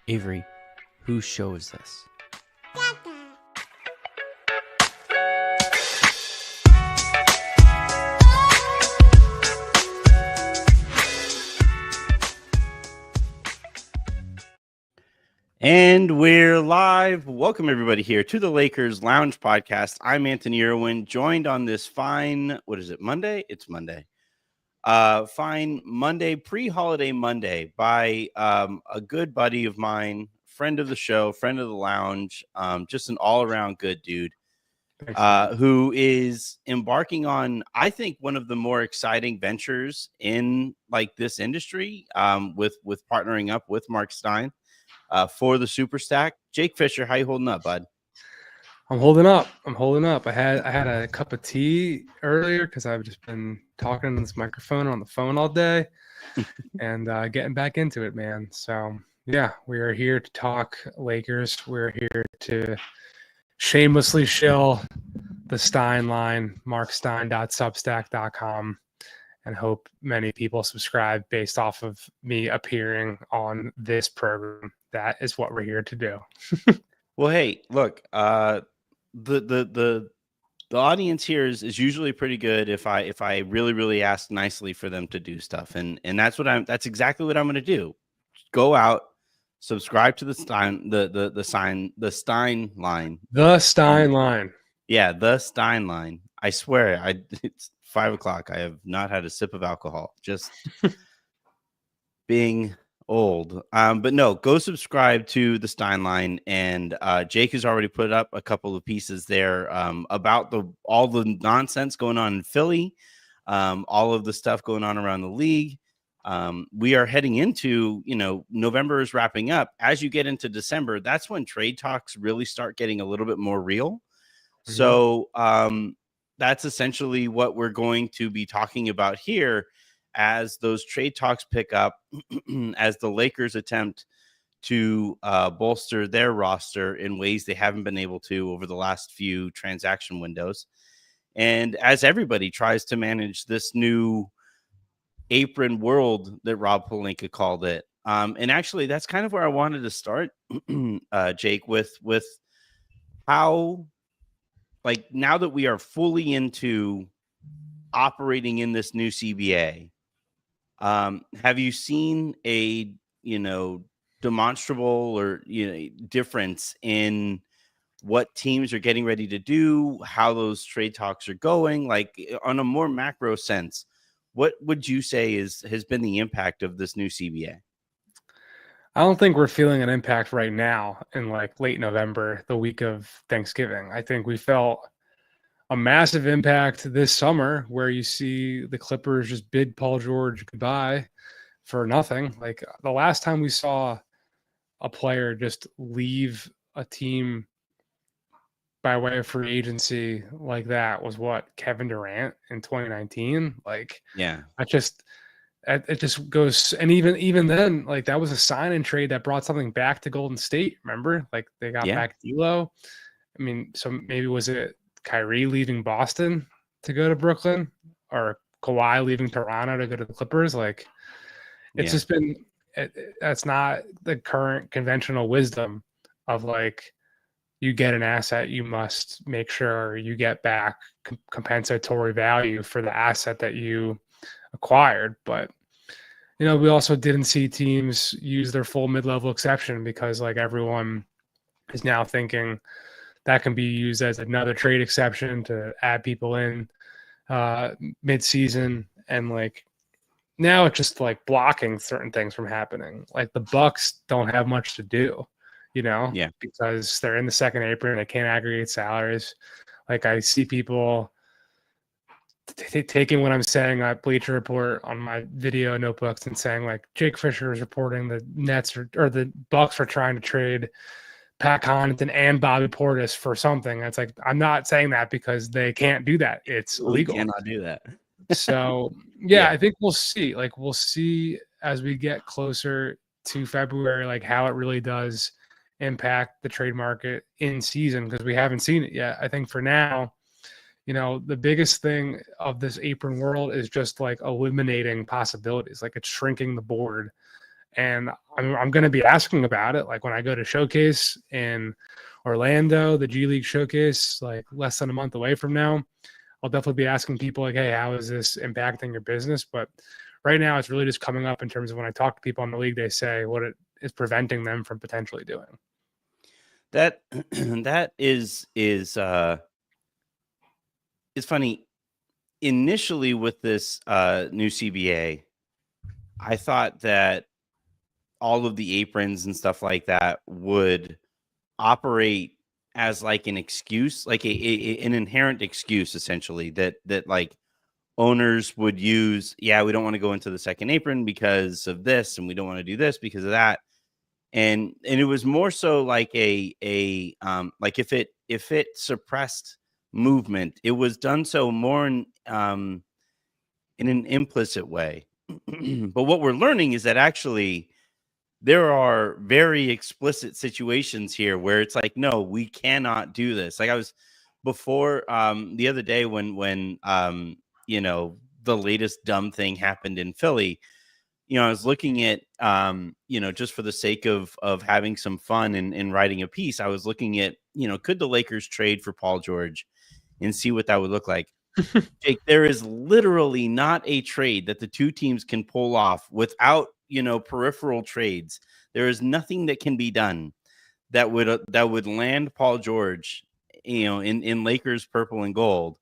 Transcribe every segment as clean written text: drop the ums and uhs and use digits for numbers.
Avery, whose show is this? And we're live. Welcome everybody here to the Lakers Lounge Podcast. I'm Anthony Irwin, joined on this fine, Monday? It's Monday. Fine Monday, pre-holiday Monday, by a good buddy of mine, friend of the show, friend of the lounge, just an all-around good dude, who is embarking on, I think, one of the more exciting ventures in like this industry, with partnering up with Marc Stein for the superstack. Jake Fischer, how you holding up, bud? I'm holding up. I had a cup of tea earlier because I've just been talking on this microphone on the phone all day and getting back into it, man. So yeah, we are here to talk Lakers. We're here to shamelessly shill the Stein line, markstein.substack.com, and hope many people subscribe based off of me appearing on this program. That is what we're here to do. Well, hey, look, the audience here is usually pretty good if I really ask nicely for them to do stuff, and that's exactly what I'm going to do. Go out, subscribe to the Stein the Stein line. The Stein line. Yeah, the Stein line. I swear, it's 5:00. I have not had a sip of alcohol. Just being old. But no, go subscribe to the Stein line, and Jake has already put up a couple of pieces there about all the nonsense going on in Philly, all of the stuff going on around the league. We are heading into, November is wrapping up. As you get into December, that's when trade talks really start getting a little bit more real. Mm-hmm. So that's essentially what we're going to be talking about here as those trade talks pick up, as the Lakers attempt to bolster their roster in ways they haven't been able to over the last few transaction windows. And as everybody tries to manage this new apron world that Rob Pelinka called it. And actually, that's kind of where I wanted to start, Jake, with how, like, now that we are fully into operating in this new CBA, have you seen a, demonstrable or, difference in what teams are getting ready to do, how those trade talks are going, like on a more macro sense? What would you say has been the impact of this new CBA? I don't think we're feeling an impact right now in like late November, the week of Thanksgiving. I think we felt a massive impact this summer where you see the Clippers just bid Paul George goodbye for nothing. Like the last time we saw a player just leave a team by way of free agency like that was what, Kevin Durant in 2019. Like, yeah, it just goes. And even then, like that was a sign and trade that brought something back to Golden State. Remember, like they got back D'Lo. I mean, so maybe was it Kyrie leaving Boston to go to Brooklyn, or Kawhi leaving Toronto to go to the Clippers? Like, it's just been, that's not the current conventional wisdom of like, you get an asset, you must make sure you get back compensatory value for the asset that you acquired. But, we also didn't see teams use their full mid-level exception because like everyone is now thinking that can be used as another trade exception to add people in mid-season. And like now it's just like blocking certain things from happening. Like the Bucks don't have much to do, because they're in the second apron. They can't aggregate salaries. Like I see people taking what I'm saying at Bleacher Report on my video notebooks and saying like Jake Fischer is reporting the Nets or the Bucks are trying to trade Pat Connaughton and Bobby Portis for something. It's like, I'm not saying that because they can't do that. It's illegal. We cannot do that. So yeah, I think we'll see. Like we'll see as we get closer to February, like how it really does impact the trade market in season, because we haven't seen it yet. I think for now, the biggest thing of this apron world is just like eliminating possibilities. Like it's shrinking the board and I'm going to be asking about it. Like when I go to Showcase in Orlando, the G League Showcase, like less than a month away from now, I'll definitely be asking people like, hey, how is this impacting your business? But right now it's really just coming up in terms of when I talk to people in the league, they say what it is preventing them from potentially doing. That that is it's funny. Initially with this new CBA, I thought that all of the aprons and stuff like that would operate as like an excuse, like an inherent excuse, essentially, that like owners would use. Yeah, we don't want to go into the second apron because of this, and we don't want to do this because of that. And it was more so like like if it suppressed movement, it was done so more in an implicit way. But what we're learning is that actually there are very explicit situations here where it's like, no, we cannot do this. Like I was before the other day when you know, the latest dumb thing happened in Philly. You know, I was looking at you know, just for the sake of having some fun and writing a piece, I was looking at, you know, could the Lakers trade for Paul George and see what that would look like. Jake, there is literally not a trade that the two teams can pull off without, you know, peripheral trades. There is nothing that can be done that would land Paul George, you know, in Lakers purple and gold.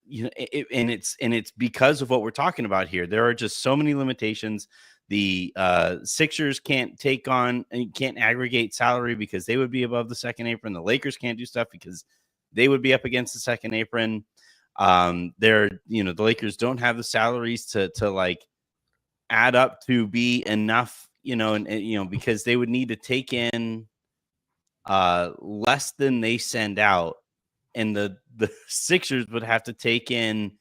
You know, and it's because of what we're talking about here. There are just so many limitations. The Sixers can't take on and can't aggregate salary because they would be above the second apron. The Lakers can't do stuff because they would be up against the second apron. You know, the Lakers don't have the salaries to like add up to be enough, you know, and you know, because they would need to take in less than they send out, and the Sixers would have to take in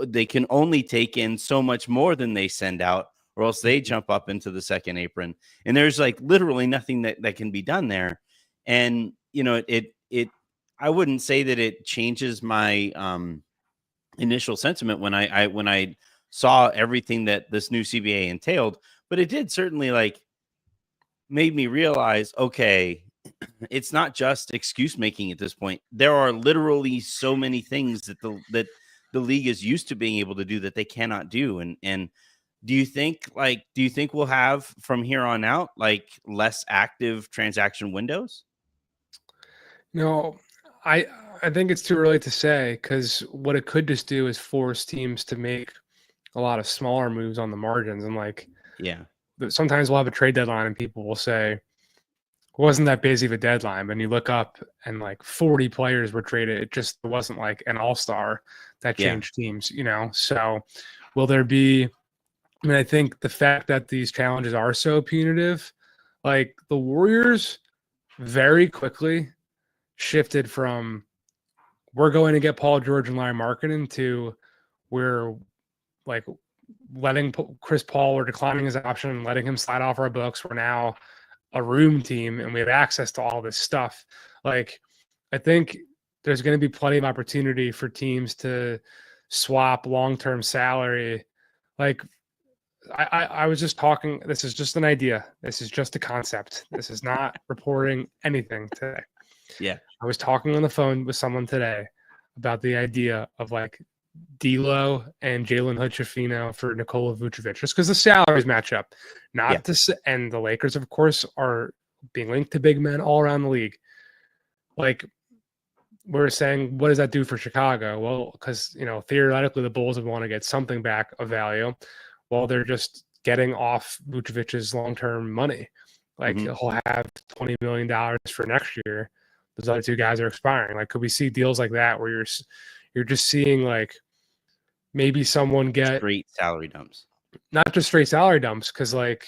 they can only take in so much more than they send out, or else they jump up into the second apron. And there's like literally nothing that can be done there. And you know, it I wouldn't say that it changes my initial sentiment when I saw everything that this new CBA entailed, but it did certainly like made me realize, okay, it's not just excuse making at this point. There are literally so many things that the league is used to being able to do that they cannot do. And do you think we'll have from here on out like less active transaction windows? No, I think it's too early to say, because what it could just do is force teams to make a lot of smaller moves on the margins. And like, Yeah. sometimes we'll have a trade deadline and people will say, wasn't that busy of a deadline? And you look up and like 40 players were traded. It just wasn't like an all-star that changed teams, you know? So will there be, I mean, I think the fact that these challenges are so punitive, like the Warriors very quickly shifted from we're going to get Paul George and Larry Markkinen to we're like letting Chris Paul or declining his option and letting him slide off our books. We're now a room team and we have access to all this stuff. Like, I think there's going to be plenty of opportunity for teams to swap long-term salary. Like, I was just talking, this is just an idea. This is just a concept. This is not reporting anything today. Yeah. I was talking on the phone with someone today about the idea of like D'Lo and Jalen Hood-Schifino for Nikola Vucevic, just because the salaries match up. Not to, and the Lakers, of course, are being linked to big men all around the league. Like, we're saying, what does that do for Chicago? Well, because, you know, theoretically the Bulls would want to get something back of value. Well, they're just getting off Vucevic's long-term money. Like, he'll have $20 million for next year. Those other two guys are expiring. Like, could we see deals like that where you're just seeing like maybe someone get straight salary dumps, not just straight salary dumps, because like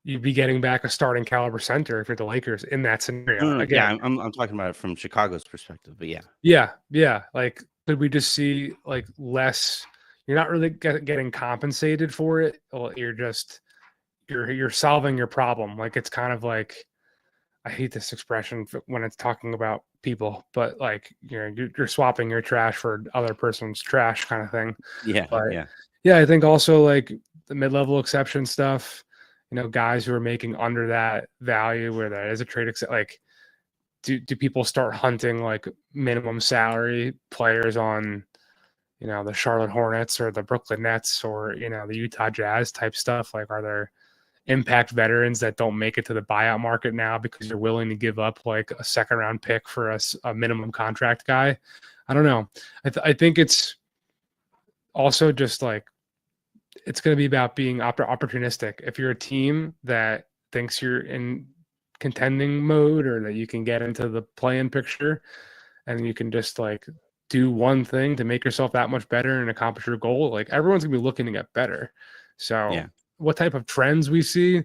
you'd be getting back a starting caliber center if you're the Lakers in that scenario. Again, yeah, I'm talking about it from Chicago's perspective, but yeah. Like, could we just see like less? You're not really getting compensated for it. You're just you're solving your problem. Like, it's kind of like, I hate this expression when it's talking about people, but like, you know, you're swapping your trash for other person's trash kind of thing. Yeah. But yeah, I think also like the mid-level exception stuff, guys who are making under that value where that is a trade, like, do people start hunting like minimum salary players on, the Charlotte Hornets or the Brooklyn Nets or, the Utah Jazz type stuff? Like, are there impact veterans that don't make it to the buyout market now because you're willing to give up like a second round pick for a minimum contract guy? I don't know. I think it's also just like, it's going to be about being opportunistic. If you're a team that thinks you're in contending mode or that you can get into the play-in picture and you can just like do one thing to make yourself that much better and accomplish your goal, like everyone's gonna be looking to get better. So Yeah. what type of trends we see,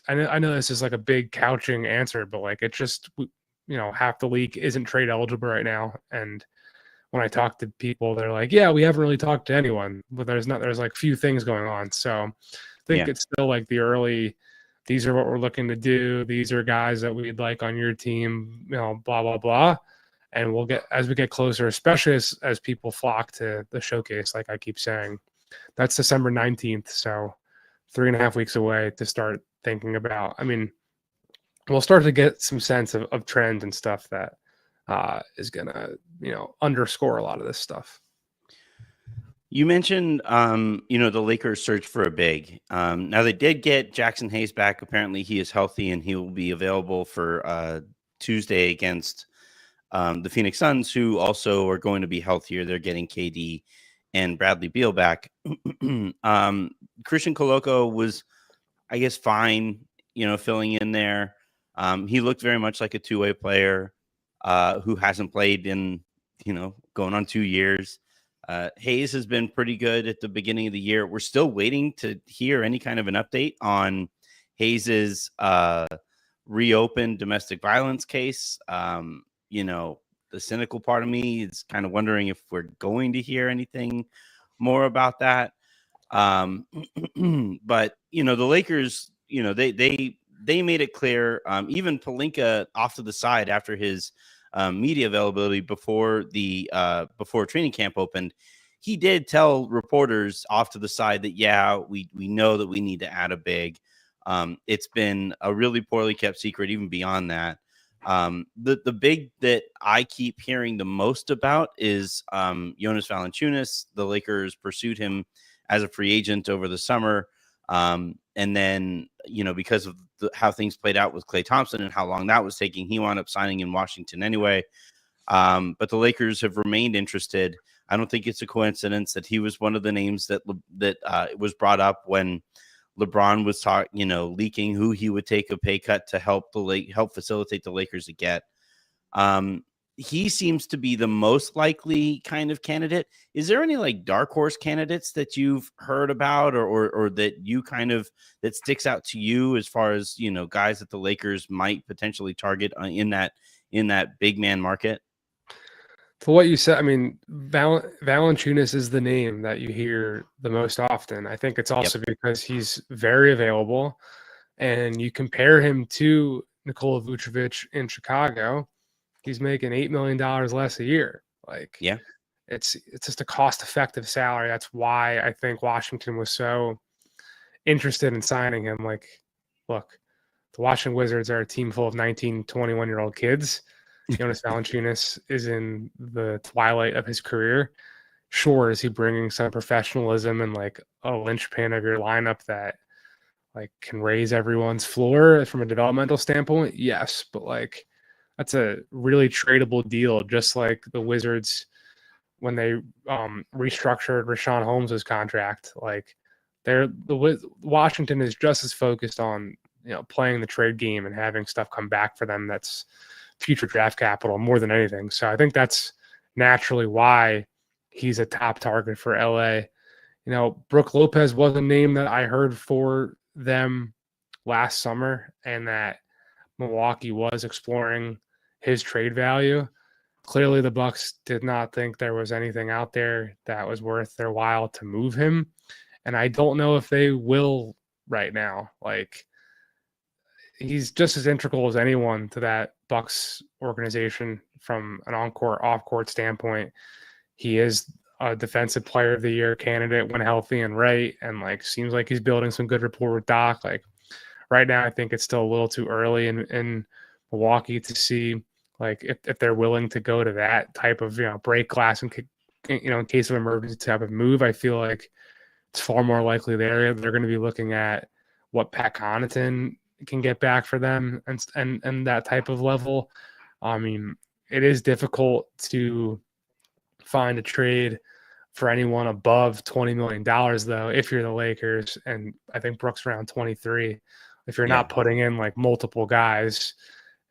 I know this is like a big couching answer, but like it's just, half the league isn't trade eligible right now. And when I talk to people, they're like, yeah, we haven't really talked to anyone, but there's like few things going on. So I think it's still like the early, these are what we're looking to do. These are guys that we'd like on your team, blah, blah, blah. And we'll get, as we get closer, especially as people flock to the showcase, like I keep saying, that's December 19th. So 3.5 weeks away to start thinking about, I mean, we'll start to get some sense of trends and stuff that is going to, underscore a lot of this stuff. You mentioned, the Lakers search for a big. Now they did get Jackson Hayes back. Apparently, he is healthy and he will be available for Tuesday against the Phoenix Suns, who also are going to be healthier. They're getting KD and Bradley Beal back. Christian Coloco was, I guess, fine, filling in there. He looked very much like a two-way player who hasn't played in, going on 2 years. Hayes has been pretty good at the beginning of the year. We're still waiting to hear any kind of an update on Hayes's reopened domestic violence case. The cynical part of me is kind of wondering if we're going to hear anything more about that. But the Lakers, they made it clear. Even Pelinka off to the side after his media availability before training camp opened, he did tell reporters off to the side that we know that we need to add a big. It's been a really poorly kept secret even beyond that. The big that I keep hearing the most about is Jonas Valanciunas. The Lakers pursued him as a free agent over the summer. And then, because of how things played out with Klay Thompson and how long that was taking, he wound up signing in Washington anyway. But the Lakers have remained interested. I don't think it's a coincidence that he was one of the names that was brought up when LeBron was leaking who he would take a pay cut to help facilitate the Lakers to get. He seems to be the most likely kind of candidate. Is there any like dark horse candidates that you've heard about or that you that sticks out to you as far as, guys that the Lakers might potentially target in that big man market? For what you said, I mean, Valanciunas is the name that you hear the most often. I think it's also because he's very available, and you compare him to Nikola Vucevic in Chicago, he's making $8 million less a year. Like, it's just a cost-effective salary. That's why I think Washington was so interested in signing him. Like, look, the Washington Wizards are a team full of 19, 21-year-old kids. Jonas Valanciunas is in the twilight of his career. Sure, is he bringing some professionalism and like a linchpin of your lineup that like can raise everyone's floor from a developmental standpoint? Yes, but like that's a really tradable deal, just like the Wizards when they restructured Rashawn Holmes' contract. Like Washington is just as focused on playing the trade game and having stuff come back for them that's future draft capital more than anything. So I think that's naturally why he's a top target for LA. Brook Lopez was a name that I heard for them last summer, and that Milwaukee was exploring his trade value. Clearly the Bucks did not think there was anything out there that was worth their while to move him. And I don't know if they will right now. Like, he's just as integral as anyone to that Bucks organization from an on-court, off-court standpoint. He is a defensive player of the year candidate when healthy and right, and like seems like he's building some good rapport with Doc. Like right now, I think it's still a little too early in Milwaukee to see like if they're willing to go to that type of break glass and in case of emergency type of move. I feel like it's far more likely they're going to be looking at what Pat Connaughton can get back for them and that type of level. I mean, it is difficult to find a trade for anyone above $20 million, though, if you're the Lakers. And I think Brook's around 23. If you're not putting in like multiple guys,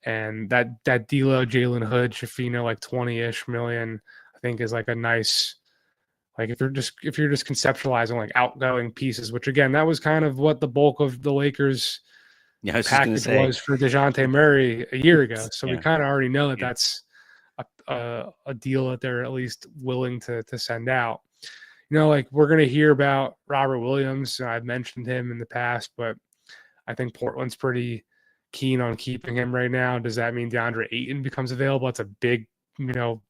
and that D'Lo, Jalen Hood, Shafino, like 20-ish million, I think is like a nice, like if you're just conceptualizing like outgoing pieces, which again, that was kind of what the bulk of the Lakers package was for DeJounte Murray a year ago. So we kind of already know that that's a deal that they're at least willing to send out. Like we're going to hear about Robert Williams. I've mentioned him in the past, but I think Portland's pretty keen on keeping him right now. Does that mean DeAndre Ayton becomes available? That's a big,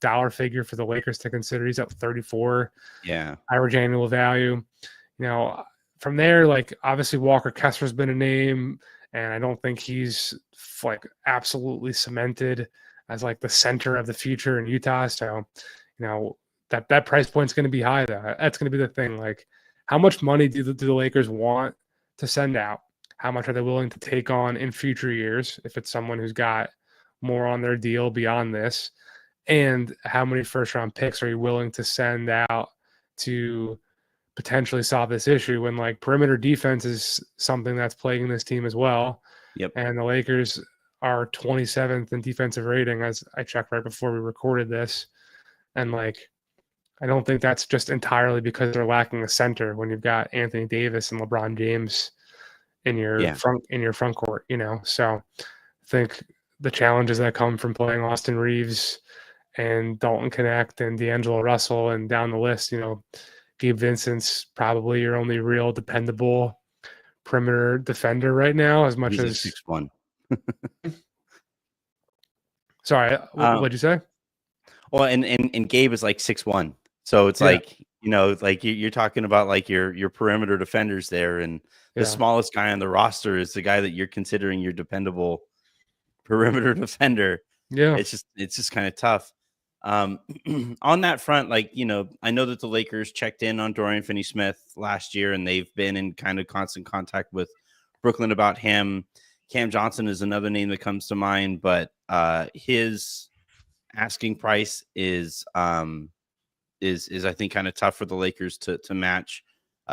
dollar figure for the Lakers to consider. He's up 34. Yeah. Average annual value. From there, like obviously Walker Kessler's been a name, and I don't think he's like absolutely cemented as like the center of the future in Utah. So, that price point's going to be high though. That's going to be the thing. Like, how much money do the Lakers want to send out? How much are they willing to take on in future years if it's someone who's got more on their deal beyond this? And how many first-round picks are you willing to send out to potentially solve this issue when like perimeter defense is something that's plaguing this team as well? Yep. And the Lakers are 27th in defensive rating, as I checked right before we recorded this. And like, I don't think that's just entirely because they're lacking a center when you've got Anthony Davis and LeBron James in your front court, So I think the challenges that come from playing Austin Reeves and Dalton Connect and D'Angelo Russell and down the list, Gabe Vincent's probably your only real dependable perimeter defender right now, as much as 6'1". Sorry, what'd you say? Well, and Gabe is like 6'1", so it's like like you're talking about like your perimeter defenders there, and the smallest guy on the roster is the guy that you're considering your dependable perimeter defender. Yeah, it's just kind of tough. On that front, like I know that the Lakers checked in on Dorian Finney-Smith last year, and they've been in kind of constant contact with Brooklyn about him. Cam Johnson is another name that comes to mind, but his asking price is I think kind of tough for the Lakers to match.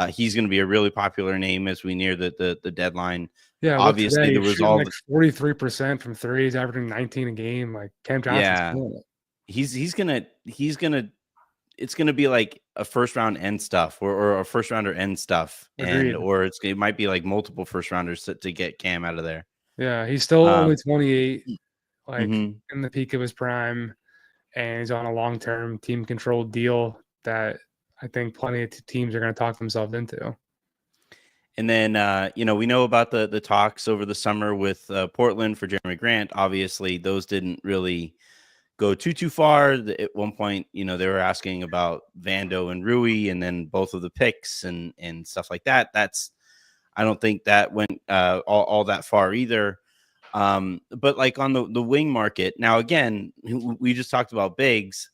He's going to be a really popular name as we near the deadline. Yeah, obviously there was all like 43% from threes, averaging 19 a game. Like Cam Johnson, he's gonna it's gonna be like a first round end stuff or a first rounder end stuff, Agreed. or it might be like multiple first rounders to get Cam out of there. Yeah, he's still only 28, like in the peak of his prime, and he's on a long-term team-controlled deal that I think plenty of teams are going to talk themselves into. And then, we know about the talks over the summer with Portland for Jeremy Grant. Obviously, those didn't really go too far. At one point, they were asking about Vando and Rui, and then both of the picks and stuff like that. I don't think that went all that far either. But like on the wing market now, again, we just talked about bigs.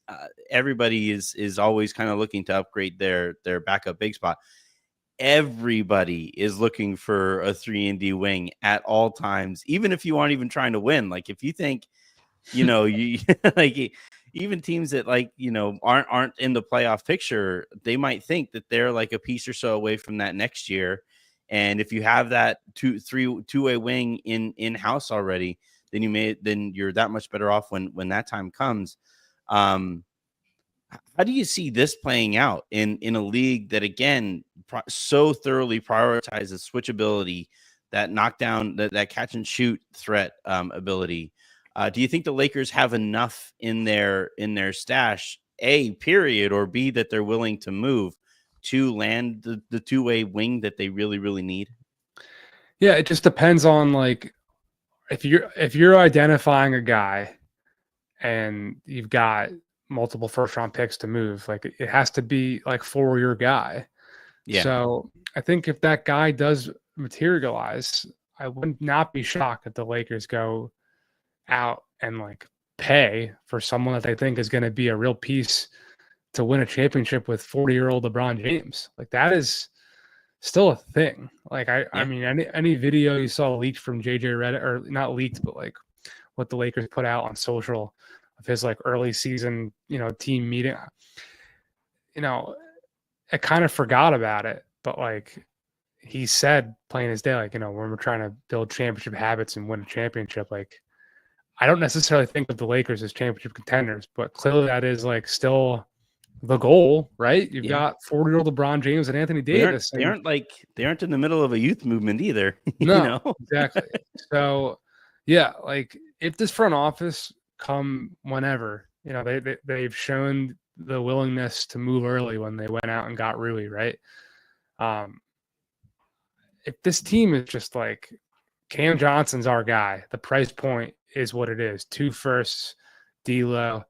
Everybody is always kind of looking to upgrade their backup big spot. Everybody is looking for a 3-and-D wing at all times, even if you aren't even trying to win. Like if you think, you like even teams that like, aren't in the playoff picture, they might think that they're like a piece or so away from that next year. And if you have that two-way wing in-house already, then you're that much better off when that time comes. How do you see this playing out in a league that, again, so thoroughly prioritizes switchability, that knockdown, that catch and shoot threat ability? Do you think the Lakers have enough in their stash, A, period, or B, that they're willing to move to land the two-way wing that they really, really need? Yeah, it just depends on like if you're identifying a guy and you've got multiple first-round picks to move. Like, it has to be like for your guy. Yeah. So I think if that guy does materialize, I would not be shocked if the Lakers go out and like pay for someone that they think is going to be a real piece to win a championship with 40-year-old LeBron James. Like, that is still a thing. Like, I mean, any video you saw leaked from JJ Reddish, or not leaked, but like what the Lakers put out on social of his like early season, team meeting, I kind of forgot about it, but like he said plain as day, like, when we're trying to build championship habits and win a championship, like, I don't necessarily think of the Lakers as championship contenders, but clearly that is like still the goal, right? You've got 40-year-old LeBron James and Anthony Davis. They aren't in the middle of a youth movement either. No, exactly. So yeah, like if this front office come whenever, they've shown the willingness to move early when they went out and got Rui, right? If this team is just like Cam Johnson's our guy, the price point is what it is. 2 firsts, D'Lo.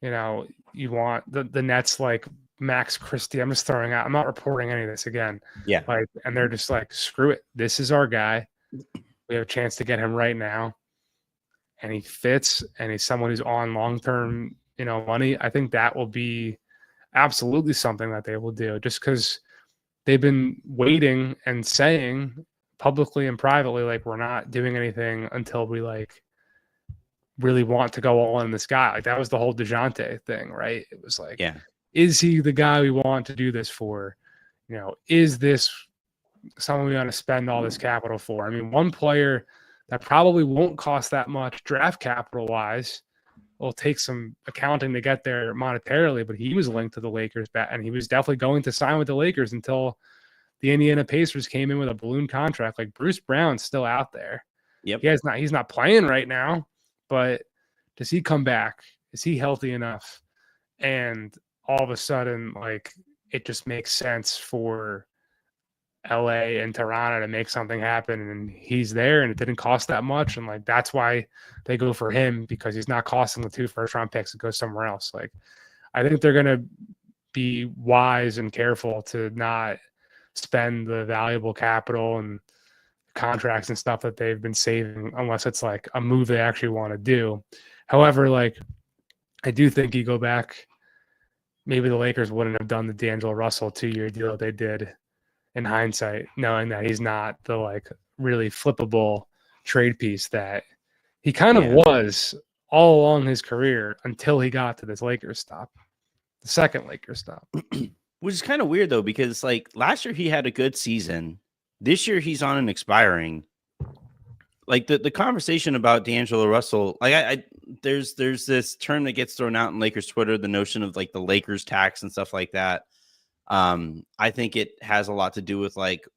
You want the Nets like Max Christie. I'm just throwing out. I'm not reporting any of this again. Yeah. And they're just like, screw it. This is our guy. We have a chance to get him right now, and he fits, and he's someone who's on long-term, money. I think that will be absolutely something that they will do, just because they've been waiting and saying publicly and privately, like, we're not doing anything until we like really want to go all in this guy. Like, that was the whole DeJounte thing, right? It was like, is he the guy we want to do this for? Is this someone we want to spend all this capital for? I mean, one player that probably won't cost that much draft capital wise, will take some accounting to get there monetarily, but he was linked to the Lakers, and he was definitely going to sign with the Lakers until the Indiana Pacers came in with a balloon contract. Like, Bruce Brown's still out there. Yep. He's not playing right now, but does he come back? Is he healthy enough? And all of a sudden, like, it just makes sense for LA and Toronto to make something happen, and he's there, and it didn't cost that much, and like that's why they go for him, because he's not costing the 2 first-round picks to go somewhere else. Like, I think they're gonna be wise and careful to not spend the valuable capital and contracts and stuff that they've been saving, unless it's like a move they actually want to do. However, like, I do think you go back, maybe the Lakers wouldn't have done the D'Angelo Russell 2-year deal that they did in hindsight, knowing that he's not the like really flippable trade piece that he kind of was all along his career until he got to this Lakers stop, the second Lakers stop. Which is kind of weird though, because like last year he had a good season. This year he's on an expiring. Like the conversation about D'Angelo Russell, like there's this term that gets thrown out in Lakers Twitter, the notion of like the Lakers tax and stuff like that. I think it has a lot to do with like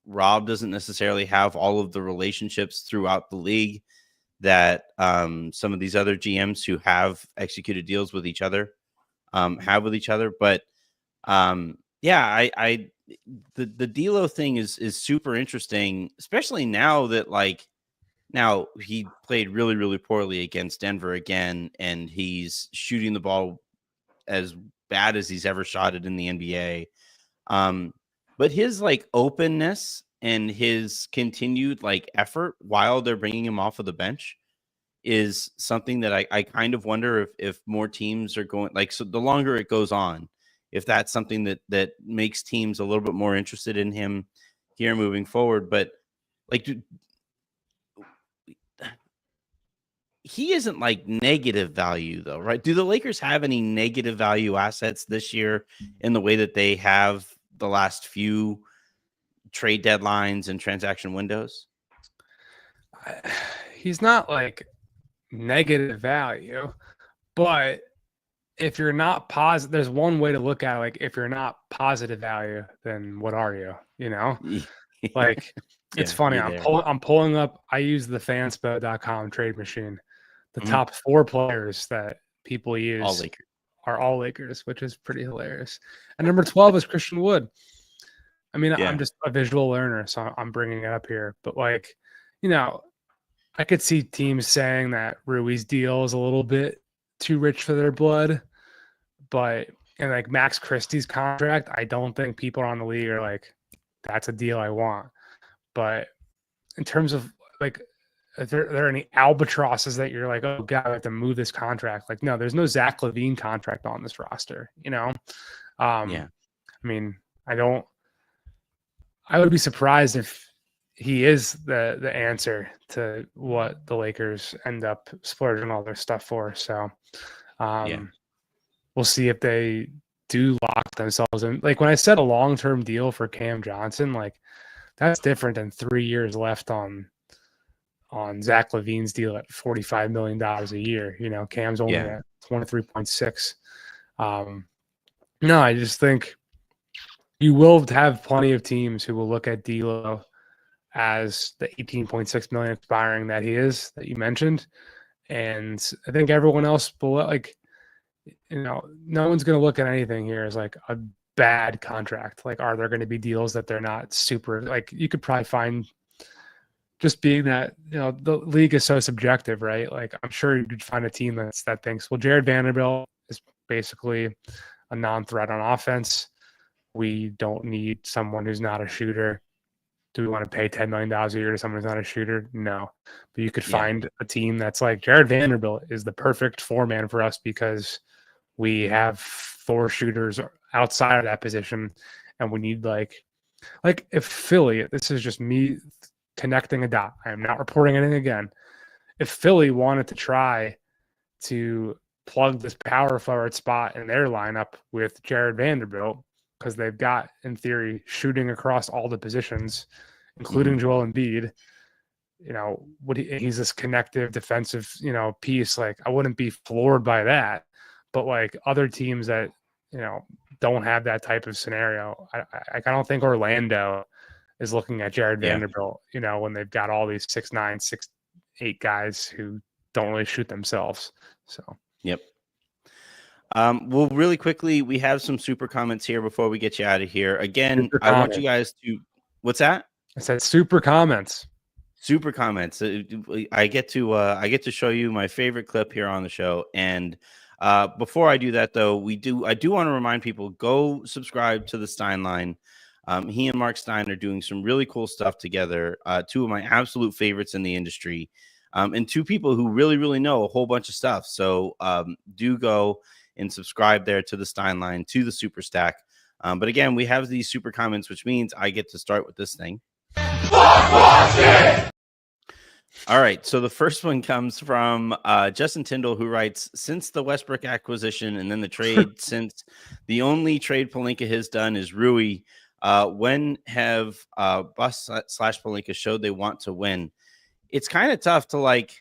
Rob doesn't necessarily have all of the relationships throughout the league that some of these other GMs who have executed deals with each other have with each other. But the D'Lo thing is super interesting, especially now that like now he played really, really poorly against Denver again, and he's shooting the ball as bad as he's ever shot it in the NBA. But his like openness and his continued like effort while they're bringing him off of the bench is something that I kind of wonder if more teams are going like, so the longer it goes on, if that's something that makes teams a little bit more interested in him here moving forward. But like, he isn't like negative value though, right? Do the Lakers have any negative value assets this year in the way that they have the last few trade deadlines and transaction windows? He's not like negative value, but if you're not positive, there's one way to look at it. Like, if you're not positive value, then what are you? Like, it's funny. I'm pulling up. I use the fanspo.com trade machine. The top 4 players that people use are all Lakers, which is pretty hilarious. And number 12 is Christian Wood. I mean, I'm just a visual learner, so I'm bringing it up here. But like, I could see teams saying that Rui's deal is a little bit too rich for their blood. and like Max Christie's contract, I don't think people around the league are like, that's a deal I want. But in terms of like, are there any albatrosses that you're like, oh God, I have to move this contract? Like, no, there's no Zach LaVine contract on this roster, you know? Yeah. I mean, I would be surprised if he is the answer to what the Lakers end up splurging all their stuff for. So we'll see if they do lock themselves in. Like when I said a long-term deal for Cam Johnson, like that's different than 3 years left on Zach LaVine's deal at $45 million a year. You know, Cam's only at 23.6. No, I just think you will have plenty of teams who will look at D'Lo as the 18.6 million expiring that he is, that you mentioned. And I think everyone else below, like, you know, no one's going to look at anything here as like a bad contract. Like, are there going to be deals that they're not super, like, you could probably find, just being that, you know, the league is so subjective, right? Like, I'm sure you could find a team that thinks, well, Jared Vanderbilt is basically a non-threat on offense. We don't need someone who's not a shooter. Do we want to pay $10 million a year to someone who's not a shooter? No. But you could find a team that's like, Jared Vanderbilt is the perfect four-man for us because we have 4 shooters outside of that position, and we need like if Philly, this is just me connecting a dot. I am not reporting anything again. If Philly wanted to try to plug this power forward spot in their lineup with Jared Vanderbilt, because they've got, in theory, shooting across all the positions, including Joel Embiid, you know, he's this connective defensive, you know, piece. Like, I wouldn't be floored by that. But like other teams that, you know, don't have that type of scenario, I don't think Orlando is looking at Jared Vanderbilt, you know, when they've got all these 6'9", 6'8" guys who don't really shoot themselves. So, yep. Well, really quickly, we have some super comments here before we get you out of here. Again, I want you guys to, what's that? I said super comments. Super comments. I get to show you my favorite clip here on the show. And before I do that, though, I do want to remind people, go subscribe to the Stein Line. He and Marc Stein are doing some really cool stuff together. 2 of my absolute favorites in the industry, and 2 people who really, really know a whole bunch of stuff. So do go and subscribe there to the Stein Line, to the Superstack. But again, we have these super comments, which means I get to start with this thing. All right, so the first one comes from Justin Tyndall, who writes, since the Westbrook acquisition and then the trade, since the only trade Pelinka has done is Rui, when have Bus / Pelinka showed they want to win? It's kind of tough to like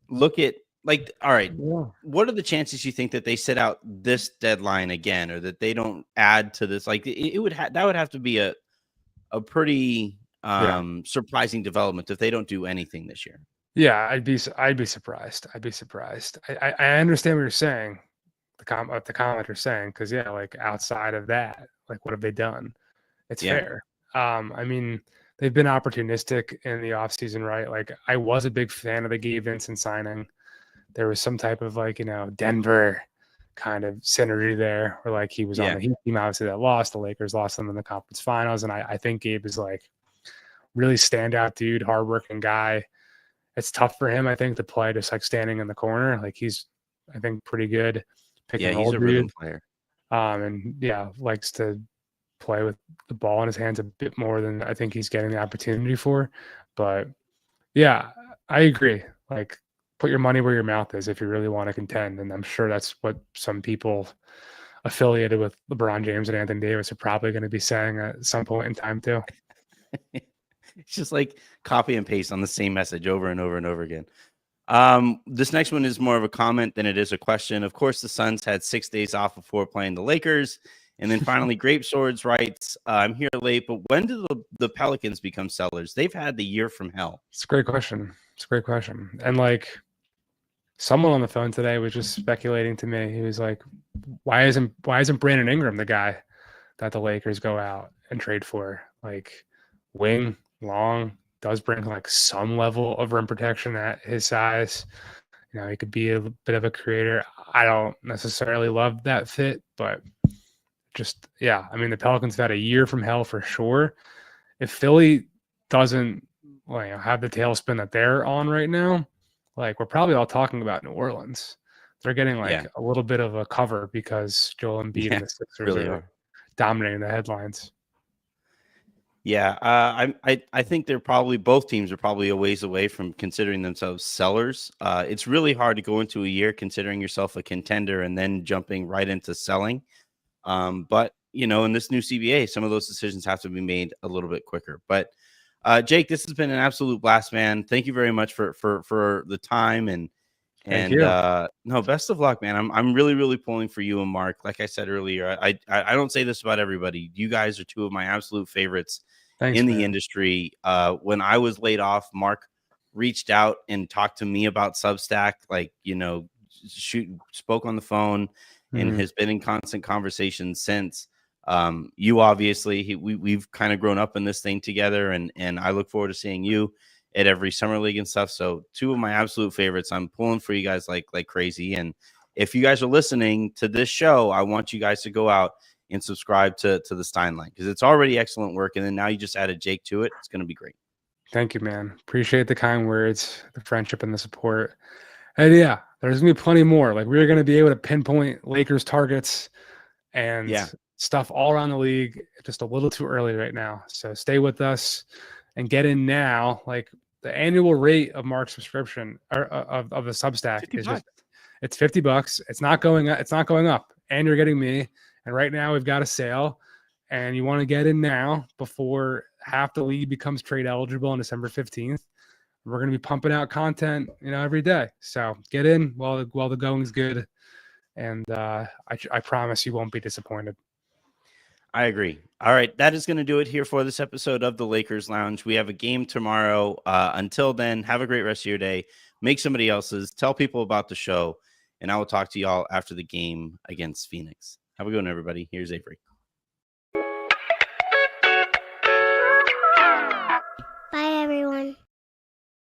look at, like, all right, what are the chances you think that they sit out this deadline again, or that they don't add to this? Like, it would that would have to be a pretty surprising development if they don't do anything this year. Yeah, I'd be surprised. I understand what you're saying, the commenter's saying, because like outside of that, like what have they done? It's fair. I mean, they've been opportunistic in the offseason, right? Like, I was a big fan of the Gabe Vincent signing. There was some type of like, you know, Denver kind of synergy there, where like he was on the Heat team, obviously that lost. The Lakers lost them in the conference finals, and I think Gabe is like really standout dude, hardworking guy. It's tough for him, I think, to play just like standing in the corner. Like, he's, I think, pretty good picking he's a rhythm player. And likes to play with the ball in his hands a bit more than I think he's getting the opportunity for. But yeah, I agree. Like, put your money where your mouth is if you really want to contend. And I'm sure that's what some people affiliated with LeBron James and Anthony Davis are probably going to be saying at some point in time too. It's just like copy and paste on the same message over and over and over again. This next one is more of a comment than it is a question. Of course, the Suns had 6 days off before playing the Lakers. And then finally, Grape Swords writes, I'm here late, but when do the Pelicans become sellers? They've had the year from hell. It's a great question. And like, someone on the phone today was just speculating to me. He was like, why isn't Brandon Ingram the guy that the Lakers go out and trade for? Like, long, does bring like some level of rim protection at his size. he could be a bit of a creator. I don't necessarily love that fit, but just, yeah, I mean, the Pelicans have had a year from hell for sure. If Philly doesn't have the tailspin that they're on right now, like, we're probably all talking about New Orleans. They're getting like a little bit of a cover because Joel Embiid and the Sixers really are dominating the headlines. Yeah, I think they're probably, both teams are probably a ways away from considering themselves sellers. It's really hard to go into a year considering yourself a contender and then jumping right into selling. But in this new CBA, some of those decisions have to be made a little bit quicker. But Jake, this has been an absolute blast, man. Thank you very much for the time and Thank you. No, best of luck, man. I'm really, really pulling for you and Mark. Like I said earlier, I don't say this about everybody. You guys are two of my absolute favorites in the industry. When I was laid off, Mark reached out and talked to me about Substack, spoke on the phone and has been in constant conversation since. You obviously, we've kind of grown up in this thing together, and I look forward to seeing you at every summer league and stuff. So two of my absolute favorites. I'm pulling for you guys like crazy. And if you guys are listening to this show, I want you guys to go out and subscribe to the Stein line, because it's already excellent work. And then now you just added Jake to it. It's going to be great. Thank you, man. Appreciate the kind words, the friendship, and the support. And yeah, there's going to be plenty more. Like, we're going to be able to pinpoint Lakers targets and stuff all around the league. Just a little too early right now. So stay with us and get in now. Like, the annual rate of Mark's subscription or of the Substack is just, it's $50. It's not going up. It's not going up. And you're getting me. And right now we've got a sale, and you want to get in now before half the league becomes trade eligible on December 15th. We're going to be pumping out content, every day. So get in while the going's good. And I promise you won't be disappointed. I agree. All right. That is going to do it here for this episode of the Lakers Lounge. We have a game tomorrow. Until then, have a great rest of your day. Make somebody else's. Tell people about the show. And I will talk to y'all after the game against Phoenix. Have a good one, everybody. Here's Avery.